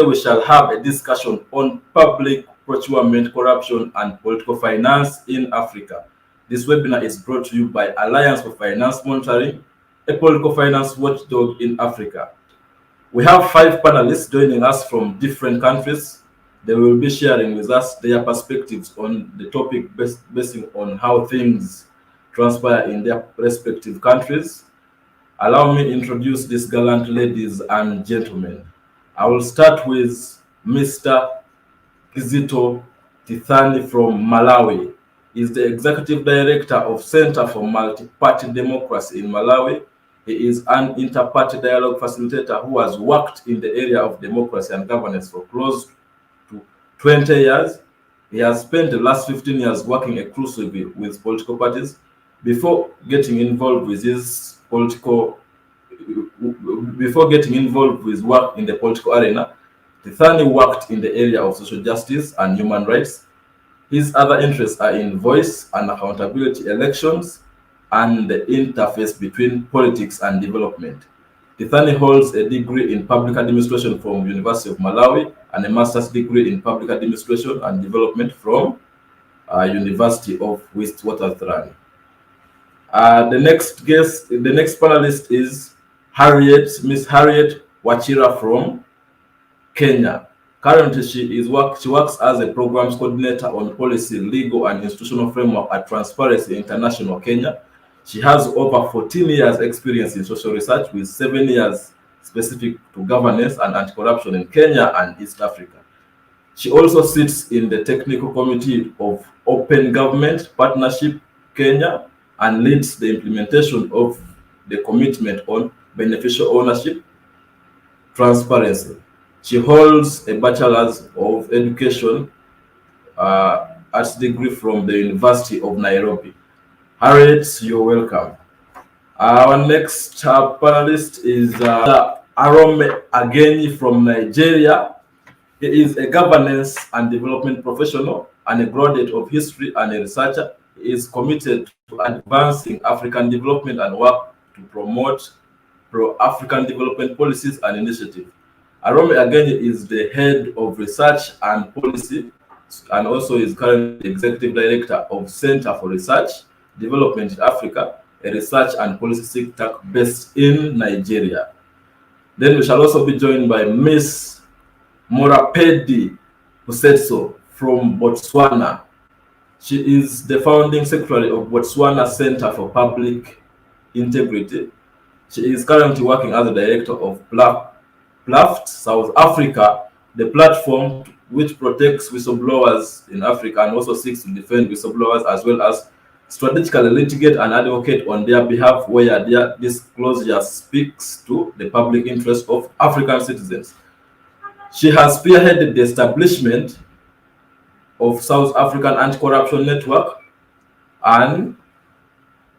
we shall have a discussion on public procurement, corruption, and political finance in Africa. This webinar is brought to you by Alliance for Finance Monitoring, a political finance watchdog in Africa. We have 5 panelists joining us from different countries. They will be sharing with us their perspectives on the topic based on how things transpire in their respective countries. Allow me to introduce these gallant ladies and gentlemen. I will start with Mr. Kizito Tithani from Malawi. He is the Executive Director of Center for Multi-Party Democracy in Malawi. He is an inter-party dialogue facilitator who has worked in the area of democracy and governance for close to 20 years. He has spent the last 15 years working exclusively with political parties before getting involved with work in the political arena. Tithani worked in the area of social justice and human rights. His other interests are in voice and accountability elections and the interface between politics and development. Tithani holds a degree in public administration from University of Malawi and a master's degree in public administration and development from University of Witwatersrand. The next panelist is Miss Harriet Wachira from Kenya. Currently, she works as a programs coordinator on policy, legal, and institutional framework at Transparency International Kenya. She has over 14 years experience in social research with 7 years specific to governance and anti-corruption in Kenya and East Africa. She also sits in the technical committee of Open Government Partnership Kenya and leads the implementation of the commitment on beneficial ownership transparency. She holds a bachelor's of education arts degree from the University of Nairobi. Harriet, you're welcome. Our next panelist is Arome Ageni from Nigeria. He is a governance and development professional and a graduate of history and a researcher. He is committed to advancing African development and work to promote pro-African development policies and initiatives. Arome Ageni is the head of research and policy and also is currently executive director of Center for Research Development in Africa, a research and policy think tank based in Nigeria. Then we shall also be joined by Miss Morapedi Husetso from Botswana. She is the founding secretary of Botswana Center for Public Integrity. She is currently working as a director of PLAFT South Africa, the platform which protects whistleblowers in Africa and also seeks to defend whistleblowers as well as strategically litigate and advocate on their behalf where their disclosure speaks to the public interest of African citizens. She has spearheaded the establishment of South African Anti-Corruption Network, and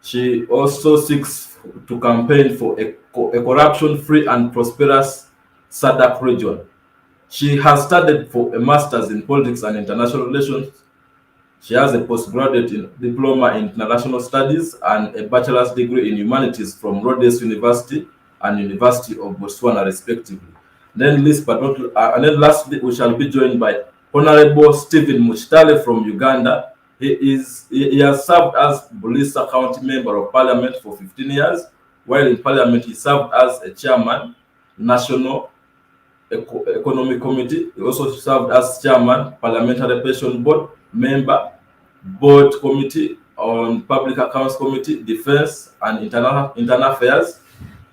she also seeks to campaign for a corruption-free and prosperous SADC region. She has studied for a master's in politics and international relations. She has a postgraduate diploma in international studies and a bachelor's degree in humanities from Rhodes University and University of Botswana, respectively. Then lastly, we shall be joined by Honorable Stephen Muchitale from Uganda. He has served as Bulisa County Member of Parliament for 15 years. While in Parliament, he served as a chairman, National Economic Committee. He also served as chairman, Parliamentary Pension Board, member, Board Committee on Public Accounts Committee, Defense and Internal Affairs.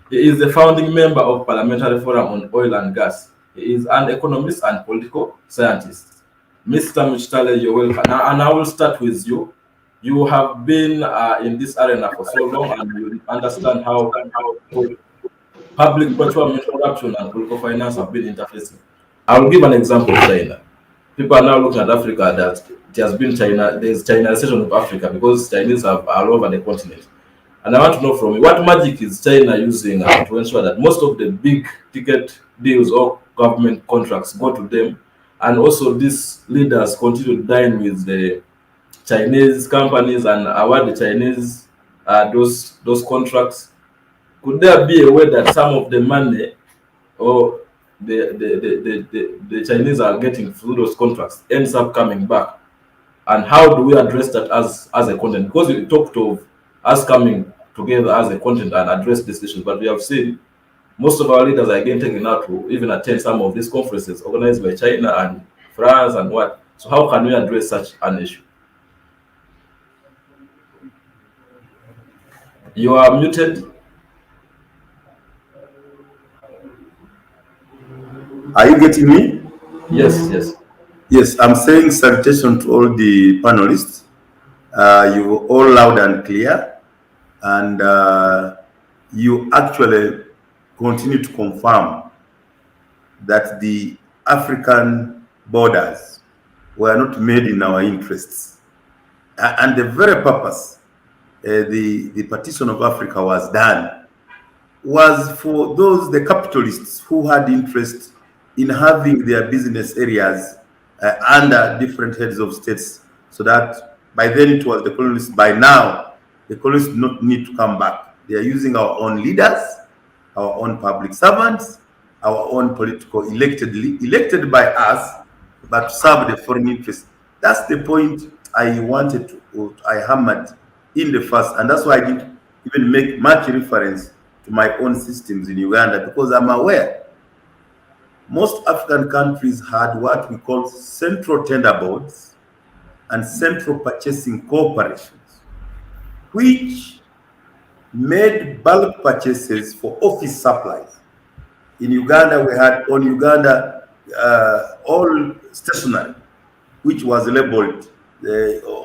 He is the founding member of Parliamentary Forum on Oil and Gas. He is an economist and political scientist. Mr. Muchitale, you're welcome. And I will start with you. You have been in this arena for so long and you understand how public procurement, corruption, and political finance have been interfacing. I will give an example of China. People are now looking at Africa that it has been China, there's Chinization of Africa because Chinese are all over the continent. And I want to know from you, what magic is China using to ensure that most of the big ticket deals or government contracts go to them, and also these leaders continue to dine with the Chinese companies and award the Chinese those contracts? Could there be a way that some of the money or the Chinese are getting through those contracts ends up coming back. And how do we address that as a content? Because we talked of us coming together as a content and address these issues, but we have seen most of our leaders are again taken out to even attend some of these conferences organized by China and France and what. So how can we address such an issue? You are muted. Are you getting me? Yes, yes. Yes, I'm saying salutation to all the panelists. You were all loud and clear, and you actually continue to confirm that the African borders were not made in our interests. And the very purpose the partition of Africa was done was for the capitalists who had interest in having their business areas under different heads of states, so that by then it was the colonists. By now, the colonists do not need to come back. They are using our own leaders, our own public servants, our own political elected by us, but to serve the foreign interest. That's the point I wanted to, I hammered in the first, and that's why I didn't even make much reference to my own systems in Uganda, because I'm aware most African countries had what we call central tender boards and central purchasing corporations, which made bulk purchases for office supplies. In Uganda, we had on Uganda all stationery, which was labeled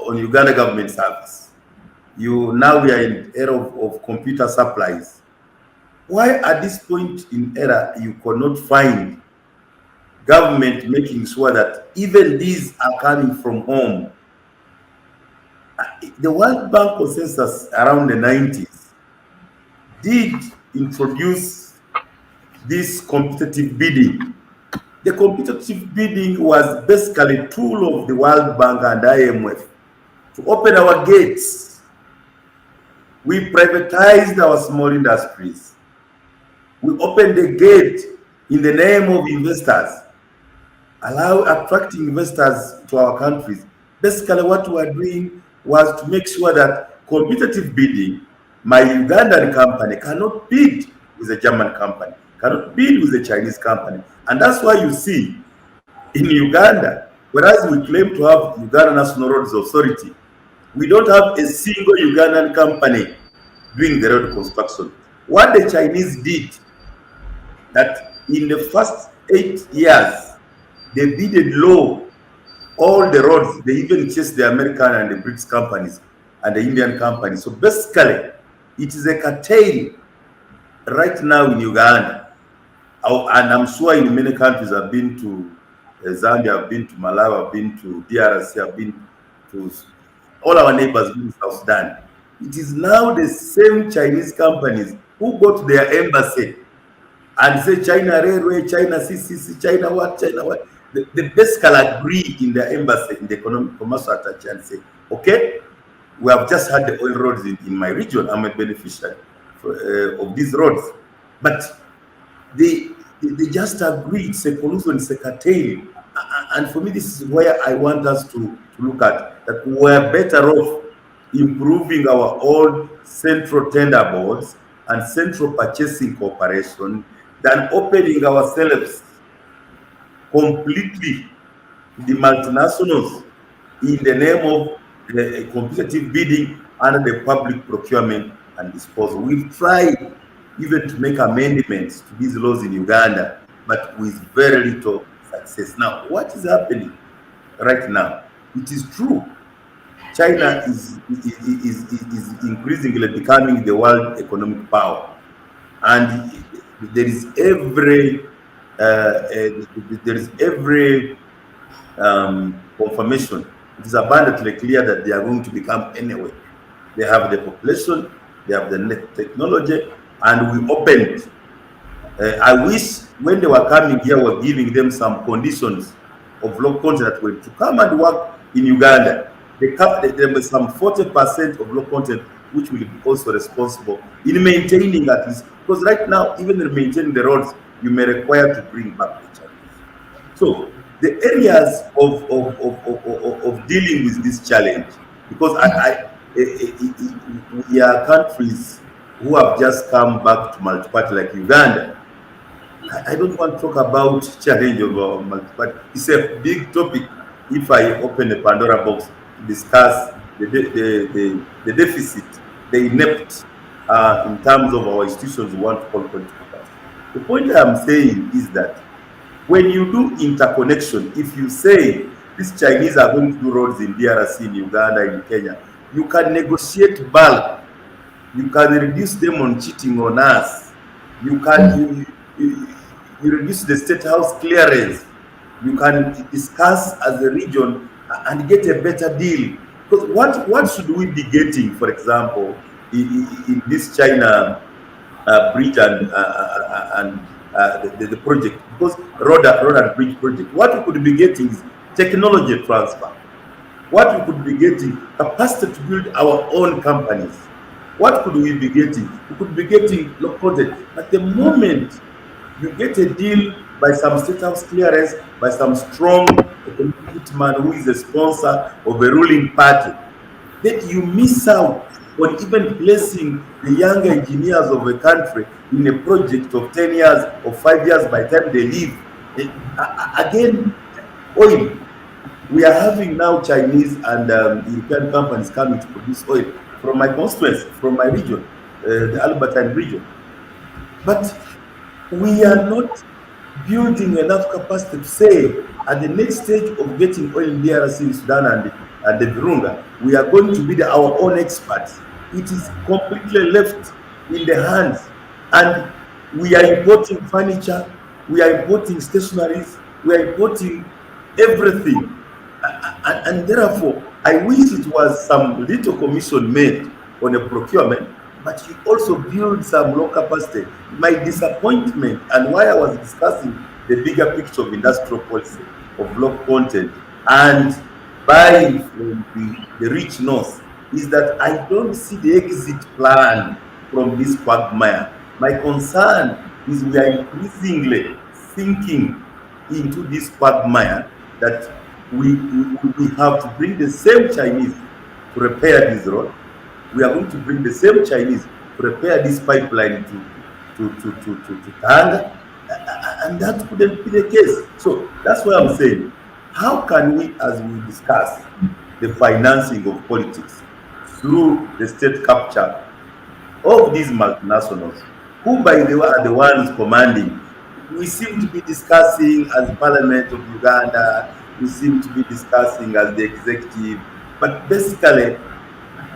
on Uganda government service. Now we are in era of computer supplies. Why at this point in era you cannot find government making sure that even these are coming from home? The World Bank consensus around the 90s did introduce this competitive bidding. The competitive bidding was basically a tool of the World Bank and IMF to open our gates. We privatized our small industries. We opened the gate in the name of investors, attracting investors to our countries. Basically, what we are doing was to make sure that competitive bidding, my Ugandan company cannot bid with a German company, cannot bid with a Chinese company. And that's why you see in Uganda, whereas we claim to have Uganda National Roads Authority, we don't have a single Ugandan company doing the road construction. What the Chinese did, that in the first 8 years, they bidded low all the roads. They even chased the American and the British companies and the Indian companies. So basically, it is a cartel right now in Uganda. And I'm sure in many countries, I've been to Zambia, I've been to Malawi, I've been to DRC, I've been to all our neighbors in South Sudan. It is now the same Chinese companies who go to their embassy and say China Railway, China CCC, China what. They basically agree in their embassy, in the economic commercial attach, and say, okay, we have just had the oil roads in my region. I'm a beneficiary of these roads. But they just agree. It's a collusion, it's a cartel. And for me, this is where I want us to look at, that we're better off improving our own central tender boards and central purchasing corporation than opening ourselves completely to the multinationals in the name of competitive bidding under the public procurement and disposal. We've tried even to make amendments to these laws in Uganda, but with very little success. Now, what is happening right now? It is true, China is increasingly becoming the world economic power, and there is every confirmation. It is abundantly clear that they are going to become anyway. They have the population, they have the technology, and we opened. I wish when they were coming here, we were giving them some conditions of low content that were to come and work in Uganda. There was some 40% of low content which will be also responsible in maintaining at least, because right now, even in maintaining the roads, you may require to bring back the Chinese. So the areas of dealing with this challenge, because we are countries who have just come back to multi-party like Uganda. I don't want to talk about challenge of multi-party. It's a big topic. If I open a Pandora box to discuss the deficit, the inept in terms of our institutions we want to call political parties. The point I'm saying is that when you do interconnection, if you say these Chinese are going to do roads in DRC, in Uganda, in Kenya, you can negotiate bulk. You can reduce them on cheating on us. You can you reduce the state house clearance. You can discuss as a region and get a better deal. Because what should we be getting, for example, in this China bridge and the project? Because road and bridge project, what we could be getting is technology transfer. What we could be getting, capacity to build our own companies. What could we be getting? We could be getting low project. But the moment you get a deal by some state house clearance, by some strong economic man who is a sponsor of a ruling party, then you miss out on even placing the young engineers of a country in a project of 10 years or 5 years by the time they leave. Again, oil. We are having now Chinese and European companies coming to produce oil from my constituency, from my region, the Albertine region. But we are not building enough capacity to say at the next stage of getting oil in DRC, in Sudan and the Virunga, we are going to be our own experts. It is completely left in the hands. And we are importing furniture, we are importing stationaries, we are importing everything. And therefore, I wish it was some little commission made on a procurement, but you also build some low capacity. My disappointment and why I was discussing the bigger picture of industrial policy, of low content, and buying from the rich north is that I don't see the exit plan from this quagmire. My concern is we are increasingly sinking into this quagmire that we have to bring the same Chinese to repair this road. We are going to bring the same Chinese to repair this pipeline to Tanga, and that couldn't be the case. So that's why I'm saying, how can we, as we discuss the financing of politics through the state capture of these multinationals, who by the way are the ones commanding? We seem to be discussing as Parliament of Uganda, we seem to be discussing as the executive, but basically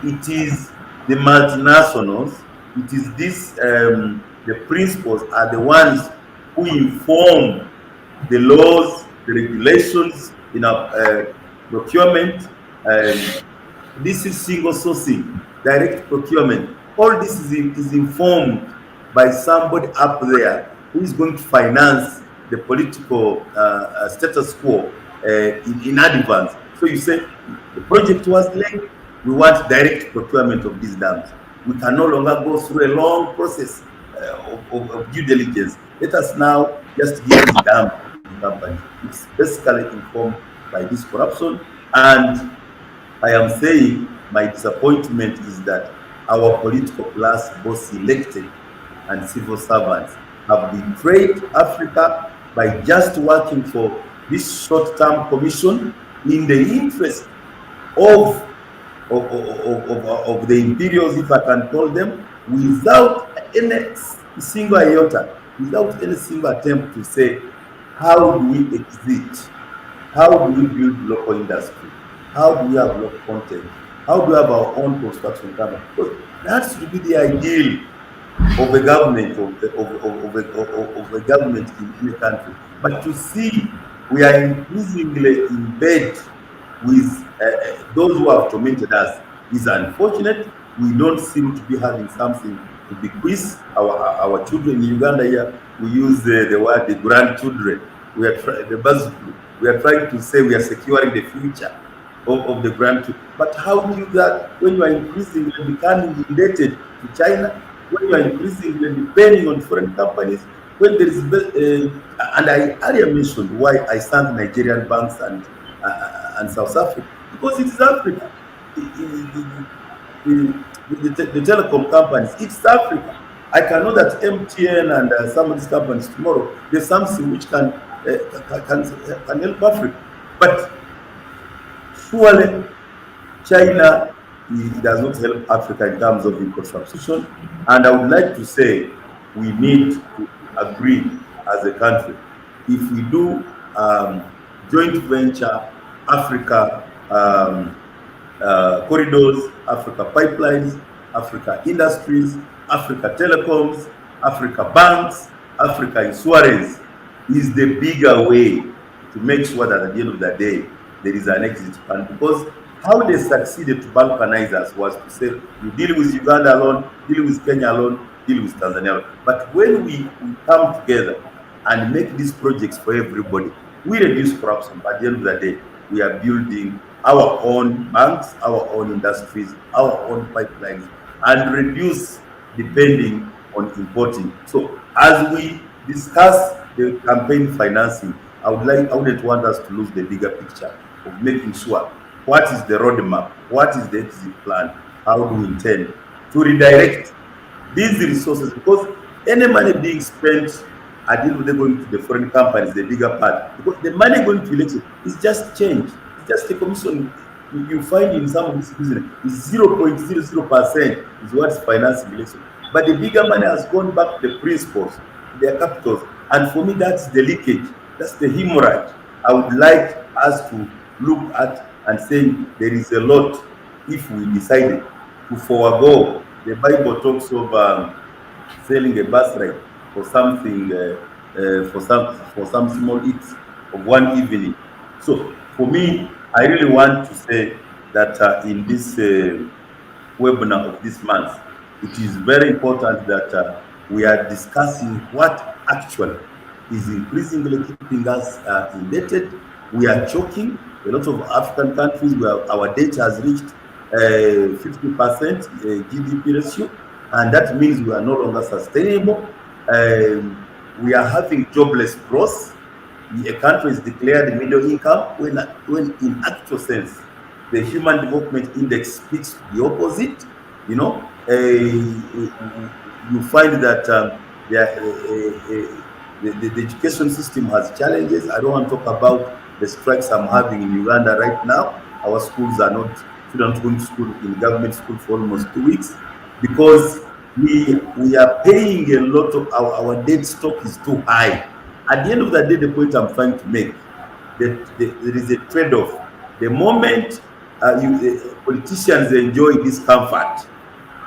it is the multinationals, it is this, the principals are the ones who inform the laws, the regulations in our procurement. This is single sourcing, direct procurement. All this is informed by somebody up there who is going to finance the political status quo in advance. So you say the project was late, we want direct procurement of these dams. We can no longer go through a long process of due diligence. Let us now just give this dam to the company. It's basically informed by this corruption. And I am saying my disappointment is that our political class, both elected and civil servants, have betrayed Africa by just working for this short-term commission in the interest of the imperials, if I can call them, without any single iota, without any single attempt to say, how do we exit? How do we build local industry? How do we have local content? How do we have our own construction company? Because that should be the ideal of a government, of a government in a country. But to see we are increasingly in bed with those who have tormented us is unfortunate. We don't seem to be having something to bequeath our children. In Uganda here, we use the word the grandchildren. We are trying to say we are securing the future of the grandchildren. But how do you do that when you are increasingly becoming indebted to China, when you are increasingly depending on foreign companies, when there is, and I earlier mentioned why I thank Nigerian banks and South Africa, because it is Africa. The telecom companies, it's Africa. I can know that MTN and some of these companies tomorrow, there's something which can help Africa. But surely China, it does not help Africa in terms of import substitution. And I would like to say we need to agree as a country. If we do joint venture Africa corridors, Africa pipelines, Africa industries, Africa telecoms, Africa banks, Africa insurance is the bigger way to make sure that at the end of the day there is an exit plan. Because how they succeeded to balkanize us was to say you deal with Uganda alone, deal with Kenya alone, deal with Tanzania alone. But when we come together and make these projects for everybody, we reduce corruption. But at the end of the day, we are building our own banks, our own industries, our own pipelines, and reduce depending on importing. So as we discuss the campaign financing, I wouldn't want us to lose the bigger picture of making sure what is the roadmap, what is the exit plan, how do we intend to redirect these resources, because any money being spent at the end of the day going to the foreign companies, the bigger part, because the money going to election is just change, it's just a commission. You find in some of this business is 0.00% is what's financing election, but the bigger money has gone back to the principals, their capitals, and for me that's the leakage, that's the hemorrhage. I would like us to look at and say there is a lot if we decided to forego. The Bible talks of selling a birthright for something, for some small eats of one evening. So for me, I really want to say that in this webinar of this month, it is very important that we are discussing what actually is increasingly keeping us indebted. We are choking. A lot of African countries where our debt has reached 50% GDP ratio, and that means we are no longer sustainable. We are having jobless growth. A country is declared middle income when in actual sense the Human Development Index speaks to the opposite. You know, you find that the education system has challenges. I don't want to talk about the strikes I'm having in Uganda right now. Our schools are not, students going to school in government school for almost 2 weeks because we are paying a lot of our debt stock is too high. At the end of the day, the point I'm trying to make, that there is a trade-off. The moment politicians enjoy this comfort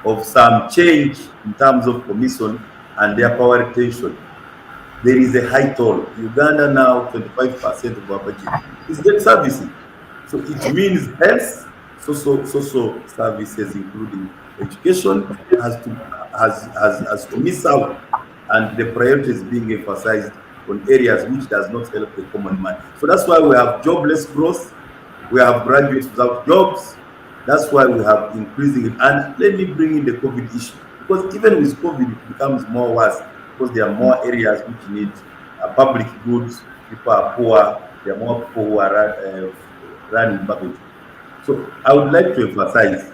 of some change in terms of commission and their power retention, there is a high toll. Uganda now, 25% of our budget is debt servicing. So it means health, social services, including education, has to miss out, and the priority is being emphasized on areas which does not help the common man. So that's why we have jobless growth, we have graduates without jobs. That's why we have increasing it. And let me bring in the COVID issue, because even with COVID, it becomes more worse because there are more areas which need public goods. People are poor. There are more people who are running public. So I would like to emphasize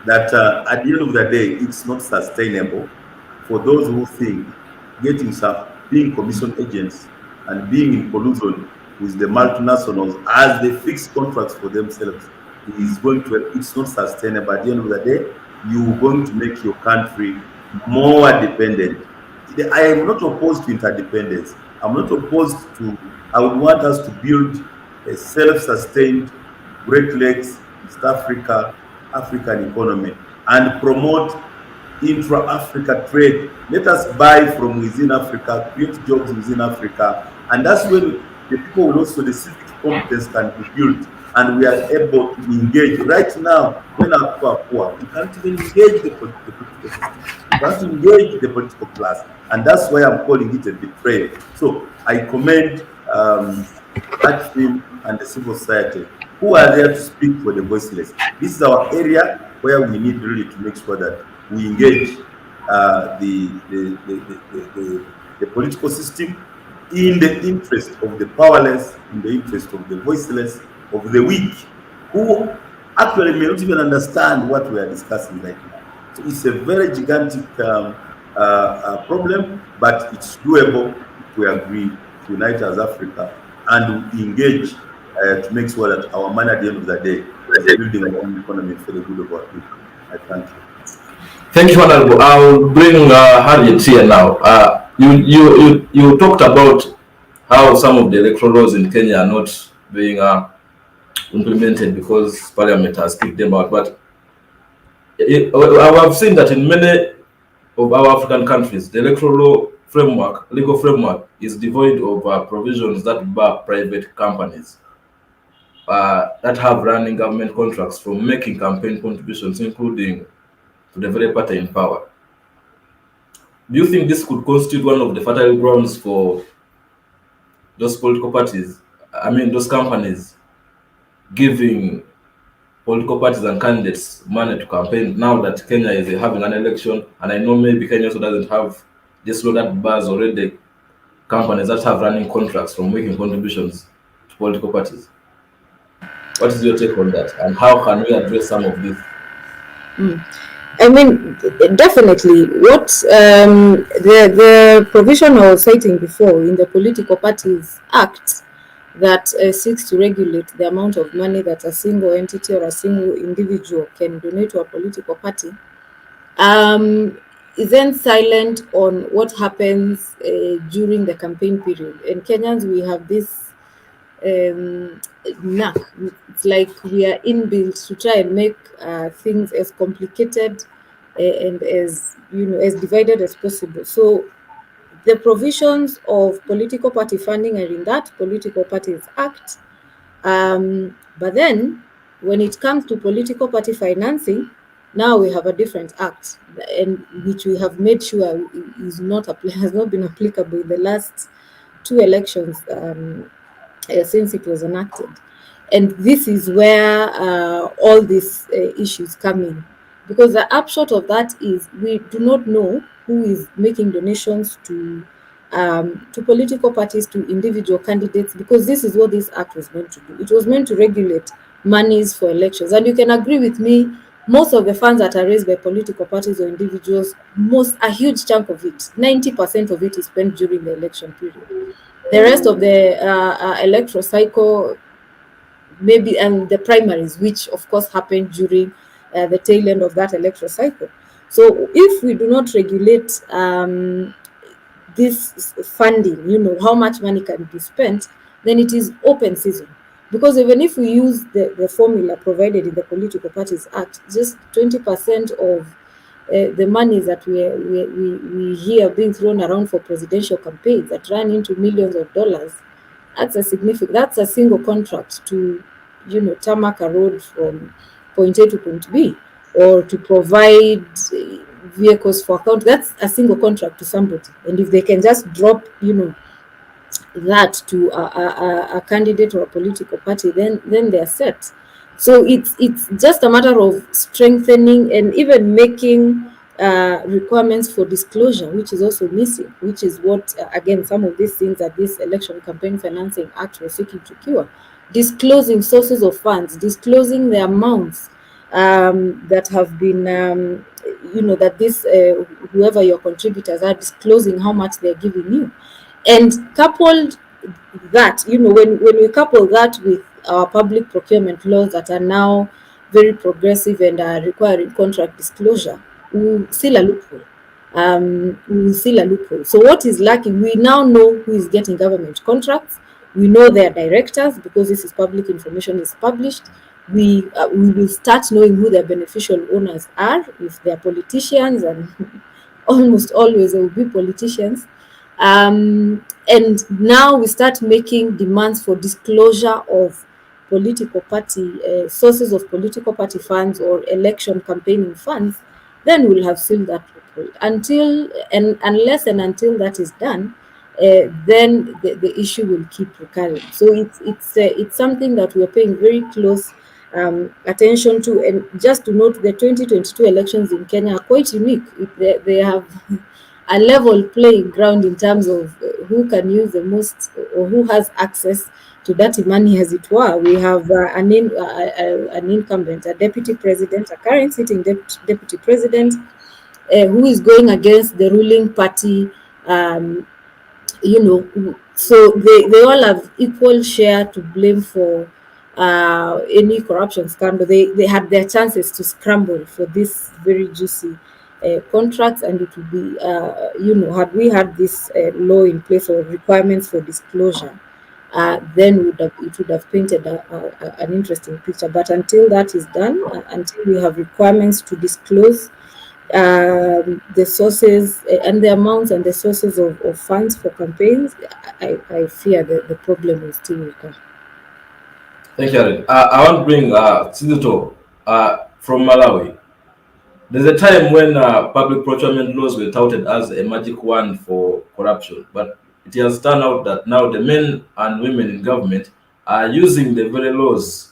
that at the end of the day, it's not sustainable for those who think getting some being commission agents and being in collusion with the multinationals as they fix contracts for themselves is going to, it's not sustainable. At the end of the day, you're going to make your country more dependent. I am not opposed to interdependence. I'm not opposed to, I would want us to build a self-sustained Great Lakes, East Africa, African economy and promote intra-Africa trade. Let us buy from within Africa, create jobs within Africa, and that's when the people will also, the civic competence can be built, and we are able to engage. Right now, when our people are poor, we can't even engage the political system. We can't engage the political class, and that's why I'm calling it a betrayal. So I commend Archfilm and the civil society who are there to speak for the voiceless. This is our area where we need really to make sure that we engage the political system in the interest of the powerless, in the interest of the voiceless, of the weak, who actually may not even understand what we are discussing right now. So it's a very gigantic problem, but it's doable if we agree to unite as Africa and we engage to make sure that our money at the end of the day is building our own economy for the good of our people. I thank you. Thank you, Honorable. I'll bring Harriet here now. You talked about how some of the electoral laws in Kenya are not being implemented because Parliament has kicked them out. But I have seen that in many of our African countries, the electoral law framework, legal framework, is devoid of provisions that bar private companies that have running government contracts from making campaign contributions, including to the very party in power. Do you think this could constitute one of the fertile grounds for those political parties, those companies, giving political parties and candidates money to campaign now that Kenya is having an election? And I know maybe Kenya also doesn't have this law that bars already companies that have running contracts from making contributions to political parties. What is your take on that? And how can we address some of this? I mean, definitely. What the provision I was citing before in the Political Parties Act that seeks to regulate the amount of money that a single entity or a single individual can donate to a political party is then silent on what happens during the campaign period. In Kenyans, we have this knack. It's like we are inbuilt to try and make things as complicated and as as divided as possible. So the provisions of political party funding are in that Political Parties Act, but then when it comes to political party financing, now we have a different act, and which we have made sure has not been applicable in the last 2 elections since it was enacted. And this is where all these issues come in, because the upshot of that is we do not know who is making donations to political parties, to individual candidates, because this is what this act was meant to do. It was meant to regulate monies for elections. And you can agree with me, most of the funds that are raised by political parties or individuals, a huge chunk of it, 90% of it is spent during the election period. The rest of the electoral cycle, maybe, and the primaries, which of course happen during the tail end of that electoral cycle. So if we do not regulate this funding, how much money can be spent, then it is open season. Because even if we use the formula provided in the Political Parties Act, just 20% of the money that we hear being thrown around for presidential campaigns that run into millions of dollars, that's a single contract to, tarmac a road from point A to point B, or to provide vehicles for account. That's a single contract to somebody. And if they can just drop, that to a candidate or a political party, then they're set. So it's just a matter of strengthening and even making requirements for disclosure, which is also missing, which is what, again, some of these things that this Election Campaign Financing Act was seeking to cure. Disclosing sources of funds, disclosing the amounts that have been, that this, whoever your contributors are, disclosing how much they're giving you. And coupled that, when we couple that with our public procurement laws that are now very progressive and are requiring contract disclosure, we will seal a loophole. So what is lacking? We now know who is getting government contracts. We know their directors, because this is public information, is published. We will start knowing who their beneficial owners are, if they're politicians, and almost always they will be politicians. And now we start making demands for disclosure of political party sources of political party funds or election campaigning funds. Then we'll have sealed that loophole. Unless and until that is done, then the issue will keep recurring. So it's something that we're paying very close attention to. And just to note, the 2022 elections in Kenya are quite unique. They have a level playing ground in terms of who can use the most or who has access to dirty money, as it were. We have an incumbent, a deputy president, a current sitting deputy president, who is going against the ruling party. So they all have equal share to blame for any corruption scandal. They had their chances to scramble for this very juicy contracts, and it would be, had we had this law in place or requirements for disclosure, then it would have painted an interesting picture. But until that is done, until we have requirements to disclose the sources and the amounts and the sources of funds for campaigns, I fear that the problem will still recur. Thank you, Aaron. I want to bring Sizito from Malawi. There's a time when public procurement laws were touted as a magic wand for corruption, but it has turned out that now the men and women in government are using the very laws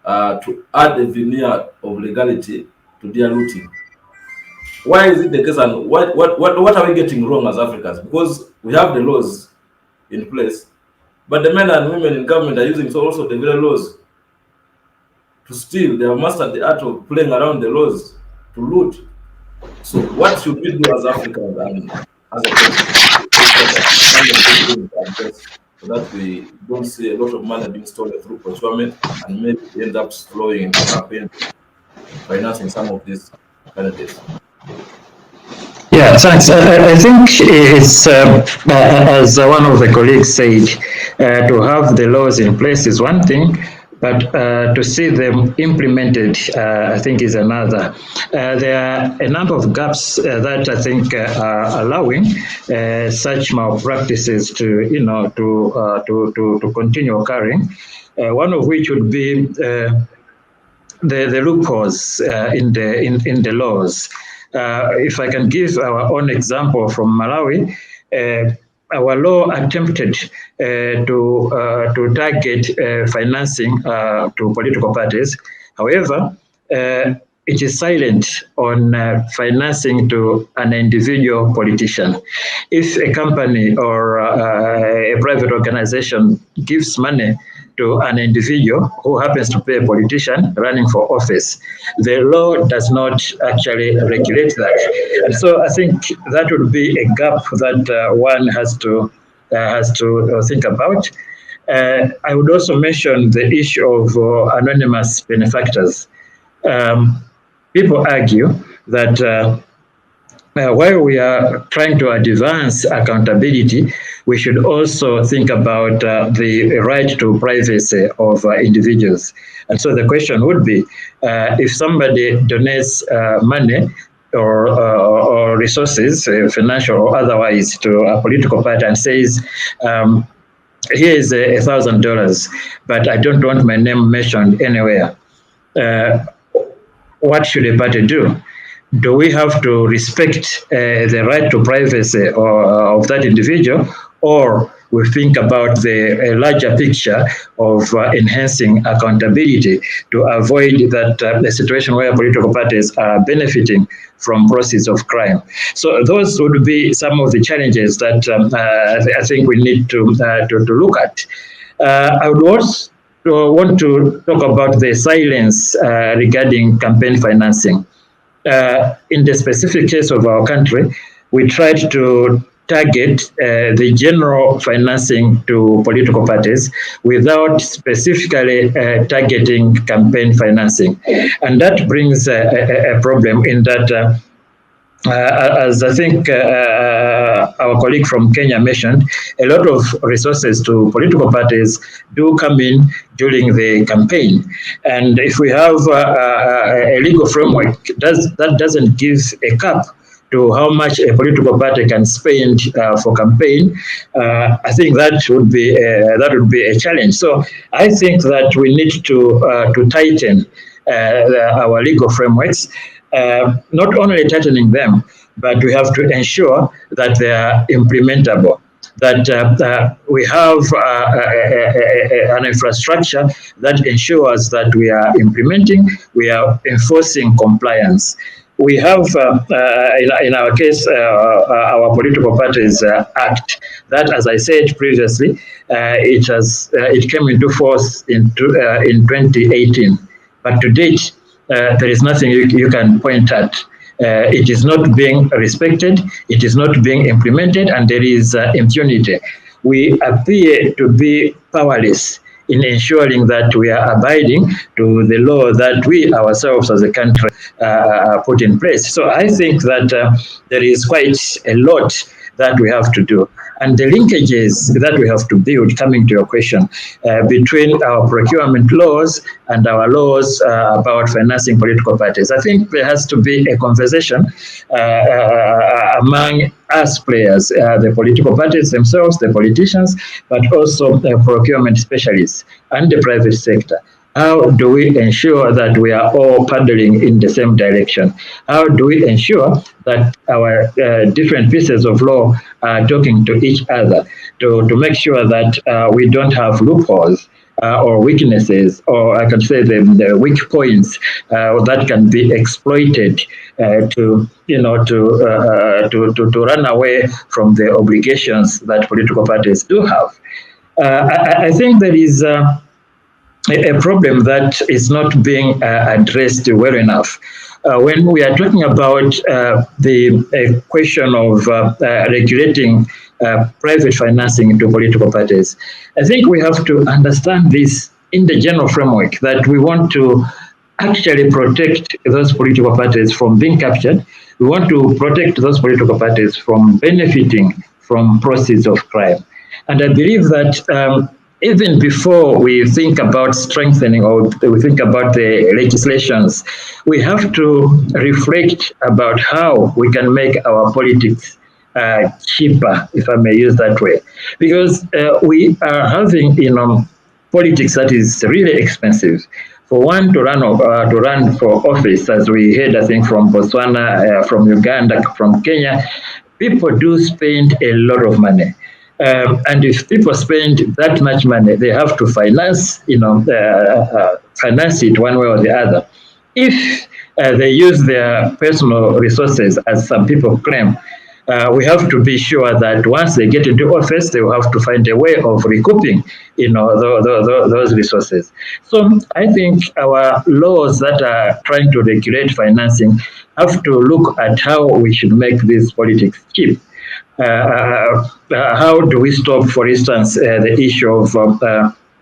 to add a veneer of legality to their looting. Why is it the case, and what are we getting wrong as Africans? Because we have the laws in place, but the men and women in government are using also the very laws to steal. They have mastered the art of playing around the laws to loot. So what should we do as Africans and as a country so that we don't see a lot of money being stolen through procurement and maybe end up flowing into campaign financing some of these candidates? Yeah, thanks. I think it's, as one of the colleagues said, to have the laws in place is one thing, but to see them implemented, I think, is another. There are a number of gaps that I think are allowing such malpractices to, to continue occurring. One of which would be the loopholes in the laws. If I can give our own example from Malawi, our law attempted to target financing to political parties. However, it is silent on financing to an individual politician. If a company or a private organization gives money to an individual who happens to be a politician running for office, the law does not actually regulate that. And so I think that would be a gap that one has to think about. I would also mention the issue of anonymous benefactors. People argue that while we are trying to advance accountability, we should also think about the right to privacy of individuals. And so the question would be, if somebody donates money or resources, financial or otherwise, to a political party and says, here is $1,000, but I don't want my name mentioned anywhere. What should a party do? Do we have to respect the right to privacy of that individual, or we think about the larger picture of enhancing accountability to avoid that a situation where political parties are benefiting from proceeds of crime? So those would be some of the challenges that I think we need to look at. I would also want to talk about the silence regarding campaign financing. In the specific case of our country, we tried to target the general financing to political parties without specifically targeting campaign financing. And that brings a problem in that, as I think our colleague from Kenya mentioned, a lot of resources to political parties do come in during the campaign. And if we have a legal framework that doesn't give a cap to how much a political party can spend for campaign, I think that would be a challenge. So I think that we need to tighten our legal frameworks. Not only tightening them, but we have to ensure that they are implementable, that we have an infrastructure that ensures that we are implementing, we are enforcing compliance. we have, in our case, our political parties act. That, as I said previously, it came into force in 2018. But to date, there is nothing you can point at. It is not being respected, it is not being implemented, and there is impunity. We appear to be powerless in ensuring that we are abiding to the law that we ourselves as a country put in place. So I think that there is quite a lot that we have to do. And the linkages that we have to build, coming to your question, between our procurement laws and our laws about financing political parties. I think there has to be a conversation among us players, the political parties themselves, the politicians, but also procurement specialists and the private sector. How do we ensure that we are all paddling in the same direction? How do we ensure that our different pieces of law are talking to each other to make sure that we don't have loopholes or weaknesses, or I can say the weak points that can be exploited to run away from the obligations that political parties do have. I think there is a problem that is not being addressed well enough. When we are talking about the question of regulating private financing into political parties, I think we have to understand this in the general framework that we want to actually protect those political parties from being captured. We want to protect those political parties from benefiting from proceeds of crime. And I believe that even before we think about strengthening or we think about the legislations, we have to reflect about how we can make our politics cheaper, if I may use that way. Because we are having, politics that is really expensive. For one to run for office, as we heard, I think, from Botswana, from Uganda, from Kenya, people do spend a lot of money. And if people spend that much money, they have to finance, finance it one way or the other. If they use their personal resources, as some people claim, we have to be sure that once they get into office, they will have to find a way of recouping, those resources. So I think our laws that are trying to regulate financing have to look at how we should make this politics cheap. How do we stop, for instance, the issue of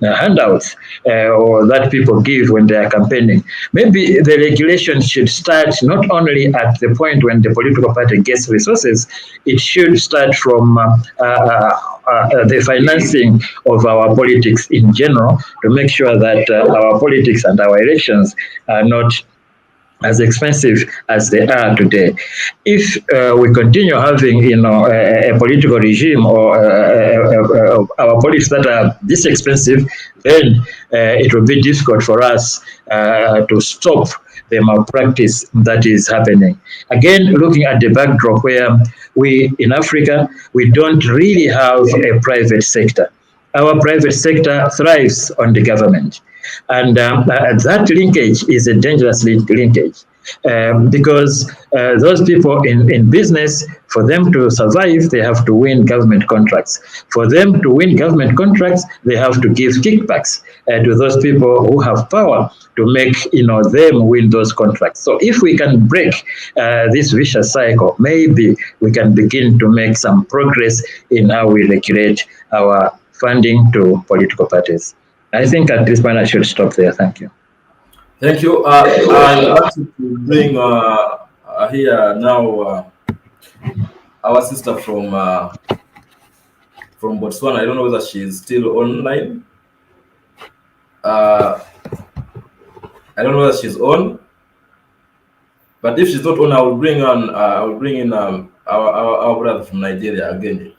handouts or that people give when they are campaigning? Maybe the regulation should start not only at the point when the political party gets resources, it should start from the financing of our politics in general to make sure that our politics and our elections are not as expensive as they are today. If we continue having, a political regime or our politics that are this expensive, then it will be difficult for us to stop the malpractice that is happening. Again, looking at the backdrop where we in Africa, we don't really have a private sector. Our private sector thrives on the government. And that linkage is a dangerous linkage because those people in business, for them to survive, they have to win government contracts. For them to win government contracts, they have to give kickbacks to those people who have power to make them win those contracts. So if we can break this vicious cycle, maybe we can begin to make some progress in how we regulate our funding to political parties. I think at this point I should stop there. Thank you. Thank you. I'd like to bring here now our sister from Botswana. I don't know whether she's still online. I don't know whether she's on. But if she's not on, I will bring in our brother from Nigeria again.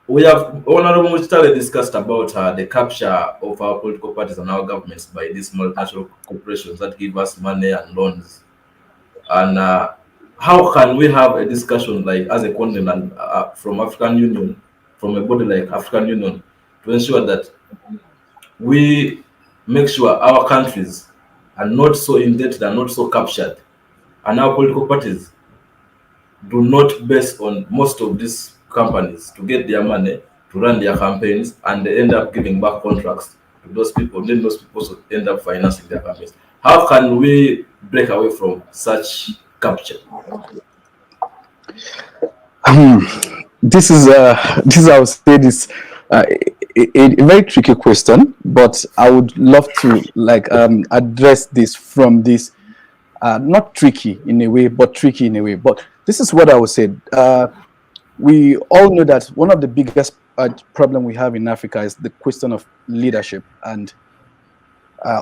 We have Honorable Muchitale discussed about the capture of our political parties and our governments by these multinational corporations that give us money and loans. And how can we have a discussion like as a continent from African Union, from a body like African Union, to ensure that we make sure our countries are not so indebted and not so captured And our political parties do not base on most of these companies to get their money to run their campaigns, and they end up giving back contracts to those people. Then those people also end up financing their campaigns. How can we break away from such capture? This is I would say this a very tricky question, but I would love to address this from this not tricky in a way, but tricky in a way. But this is what I would say. We all know that one of the biggest problem we have in Africa is the question of leadership, and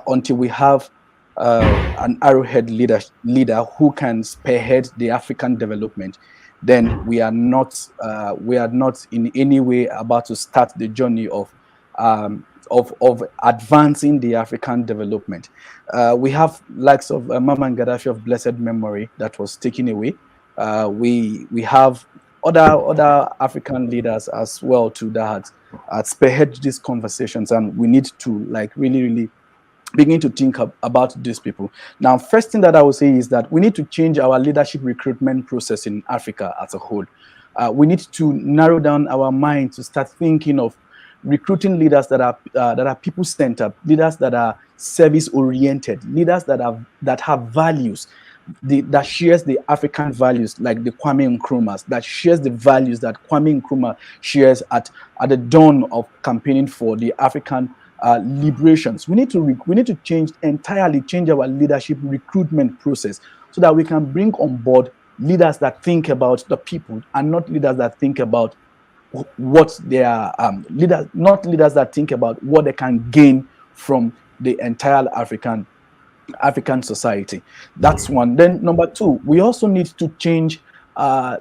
until we have an arrowhead leader who can spearhead the African development, then we are not in any way about to start the journey of advancing the African development. We have likes of Maman Gaddafi of blessed memory that was taken away. We have other African leaders as well too that had spearhead these conversations, and we need to really begin to think about these people. Now, first thing that I would say is that we need to change our leadership recruitment process in Africa as a whole. We need to narrow down our mind to start thinking of recruiting leaders that are people-centered, leaders that are service-oriented, leaders that have values, that shares the African values, like the Kwame Nkrumahs, that shares the values that Kwame Nkrumah shares at the dawn of campaigning for the African liberations. We need to entirely change our leadership recruitment process so that we can bring on board leaders that think about the people and not leaders that think about what they are not leaders that think about what they can gain from the entire African society. That's one. Then number two, we also need to change our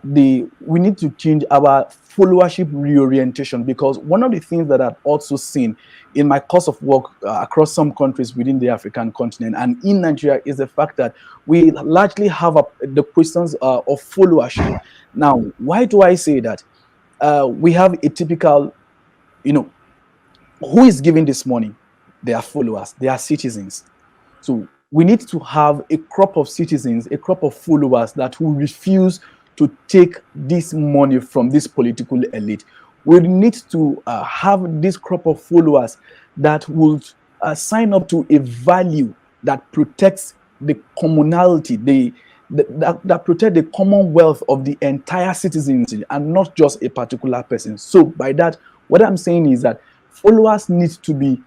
followership reorientation, because one of the things that I've also seen in my course of work across some countries within the African continent and in Nigeria is the fact that we largely have the questions of followership. Now, why do I say that? We have a typical, who is giving this money? They are followers, they are citizens. So we need to have a crop of citizens, a crop of followers that will refuse to take this money from this political elite. We need to have this crop of followers that will sign up to a value that protects the commonality, that protect the commonwealth of the entire citizenry and not just a particular person. So by that, what I'm saying is that followers need to be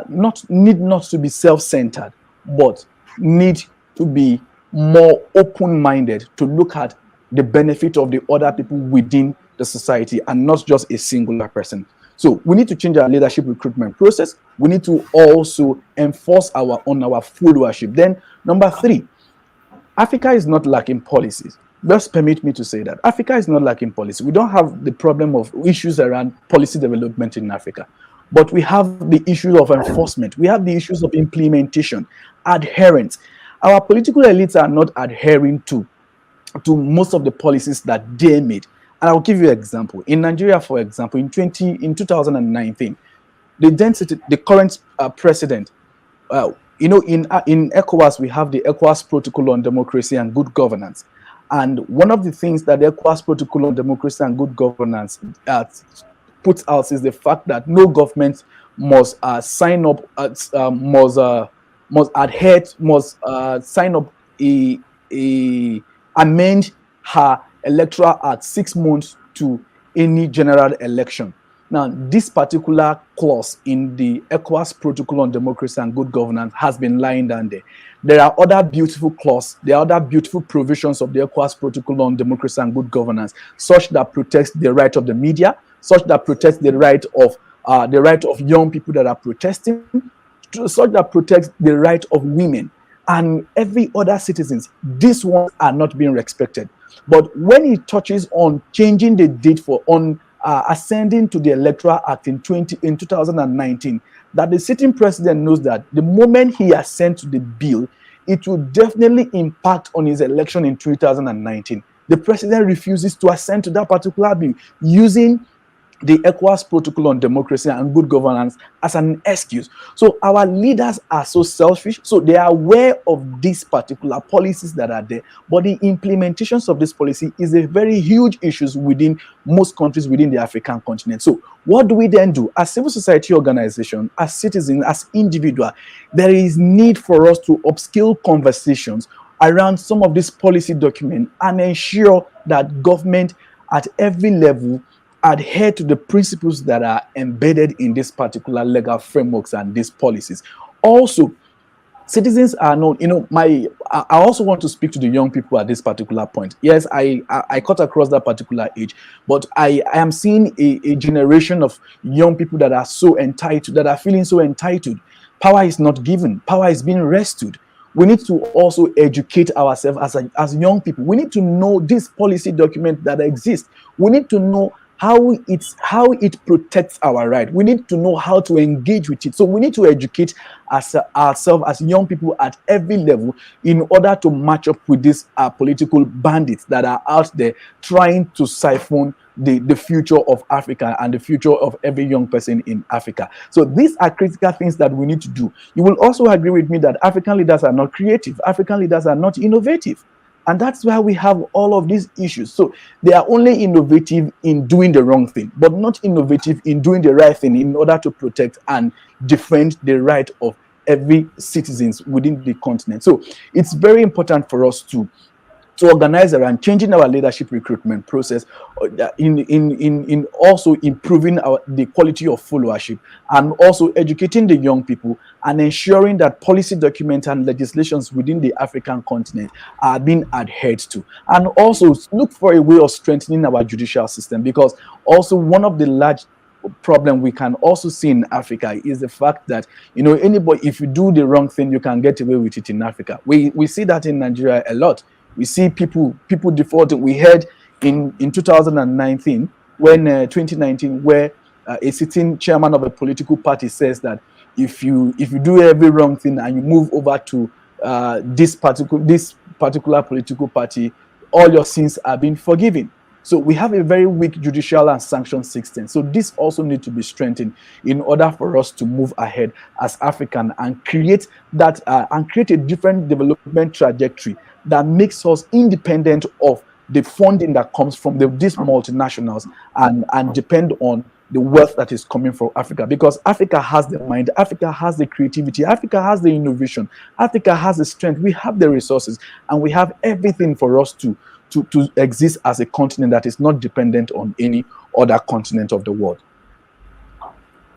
not to be self-centered, but need to be more open-minded to look at the benefit of the other people within the society and not just a singular person. So we need to change our leadership recruitment process. We need to also enforce our followership. Then number three, Africa is not lacking policies. Just permit me to say that Africa is not lacking policy. We don't have the problem of issues around policy development in Africa, but we have the issues of enforcement. We have the issues of implementation, adherence. Our political elites are not adhering to most of the policies that they made. And I'll give you an example. In Nigeria, for example, in 2019, the current president, in ECOWAS, we have the ECOWAS Protocol on Democracy and Good Governance. And one of the things that the ECOWAS Protocol on Democracy and Good Governance puts out is the fact that no government must sign up, must sign up amend her electoral act 6 months to any general election. Now, this particular clause in the ECOWAS Protocol on Democracy and Good Governance has been lying down there. There are other beautiful clauses, there are other beautiful provisions of the ECOWAS Protocol on Democracy and Good Governance, such that protects the right of the media, such that protects the right of young people that are protesting, such that protects the right of women and every other citizens. These ones are not being respected. But when it touches on changing the date ascending to the Electoral Act in 2019, that the sitting president knows that the moment he assents to the bill, it will definitely impact on his election in 2019. The president refuses to assent to that particular bill, using the ECOWAS Protocol on Democracy and Good Governance as an excuse. So our leaders are so selfish. So they are aware of these particular policies that are there, but the implementations of this policy is a very huge issue within most countries within the African continent. So what do we then do as civil society organization, as citizens, as individual? There is need for us to upskill conversations around some of these policy documents and ensure that government at every level adhere to the principles that are embedded in this particular legal frameworks and these policies. Also, citizens are known, I also want to speak to the young people at this particular point. Yes, I cut across that particular age, but I am seeing a generation of young people that are so entitled, that are feeling so entitled. Power is not given, power is being wrested. We need to also educate ourselves as young people. We need to know this policy document that exists. We need to know how it protects our right. We need to know how to engage with it. So we need to educate ourselves as young people at every level in order to match up with these political bandits that are out there trying to siphon the future of Africa and the future of every young person in Africa. So these are critical things that we need to do. You will also agree with me that African leaders are not creative. African leaders are not innovative. And that's why we have all of these issues. So they are only innovative in doing the wrong thing, but not innovative in doing the right thing in order to protect and defend the right of every citizens within the continent. So it's very important for us to organize around changing our leadership recruitment process, in also improving the quality of followership, and also educating the young people and ensuring that policy documents and legislations within the African continent are being adhered to, and also look for a way of strengthening our judicial system, because also one of the large problem we can also see in Africa is the fact that anybody, if you do the wrong thing, you can get away with it in Africa. We see that in Nigeria a lot. We see people defaulting. We heard in 2019, 2019, where a sitting chairman of a political party says that if you do every wrong thing and you move over to this particular political party, all your sins are being forgiven. So we have a very weak judicial and sanction system. So this also needs to be strengthened in order for us to move ahead as African and create a different development trajectory that makes us independent of the funding that comes from these multinationals and depend on the wealth that is coming from Africa. Because Africa has the mind, Africa has the creativity, Africa has the innovation, Africa has the strength, we have the resources, and we have everything for us to exist as a continent that is not dependent on any other continent of the world.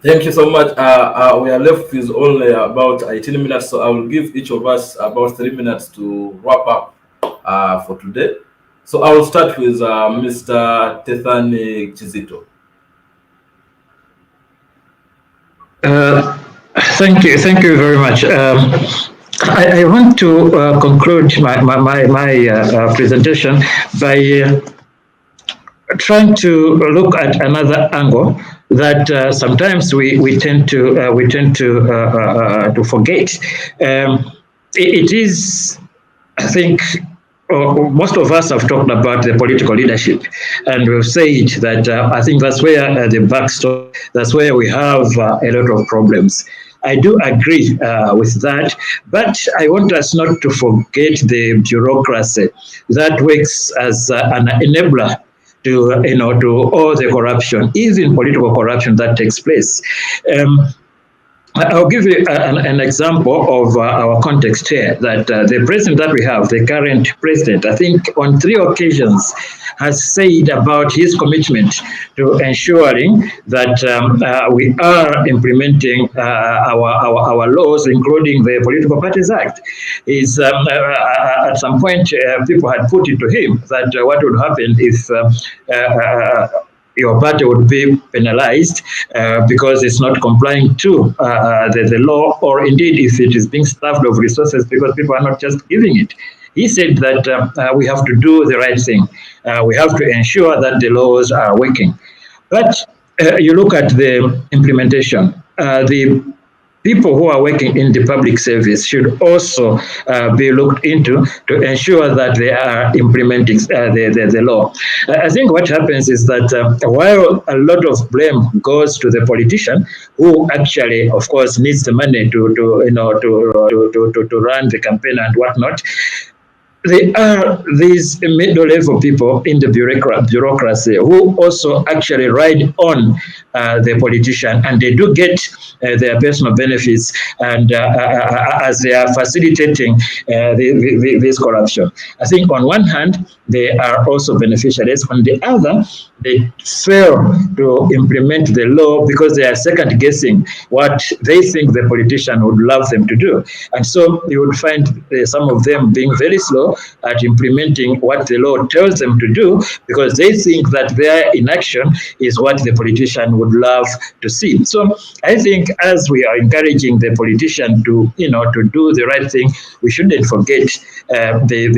Thank you so much. We are left with only about 18 minutes, so I will give each of us about 3 minutes to wrap up for today. So I will start with Mr. Tethani Chizito. Thank you very much. I want to conclude my presentation by trying to look at another angle that sometimes we tend to forget. It is, I think, most of us have talked about the political leadership, and we've said that I think that's where the backstop, that's where we have a lot of problems. I do agree with that, but I want us not to forget the bureaucracy that works as an enabler to all the corruption, even political corruption that takes place. I'll give you an example of our context here, that the president that we have, the current president, I think on 3 occasions has said about his commitment to ensuring that we are implementing our laws, including the Political Parties Act. At some point, people had put it to him that what would happen if your party would be penalized because it's not complying to the law, or indeed if it is being starved of resources because people are not just giving it. He said that we have to do the right thing. We have to ensure that the laws are working. But you look at the implementation. The people who are working in the public service should also be looked into to ensure that they are implementing the law. I think what happens is that while a lot of blame goes to the politician, who actually, of course, needs the money to run the campaign and whatnot, there are these middle level people in the bureaucracy who also actually ride on the politician, and they do get their personal benefits, and as they are facilitating this corruption. I think on one hand, they are also beneficiaries. On the other, they fail to implement the law because they are second guessing what they think the politician would love them to do. And so you would find some of them being very slow at implementing what the law tells them to do, because they think that their inaction is what the politician would love to see. So I think as we are encouraging the politician to do the right thing, we shouldn't forget the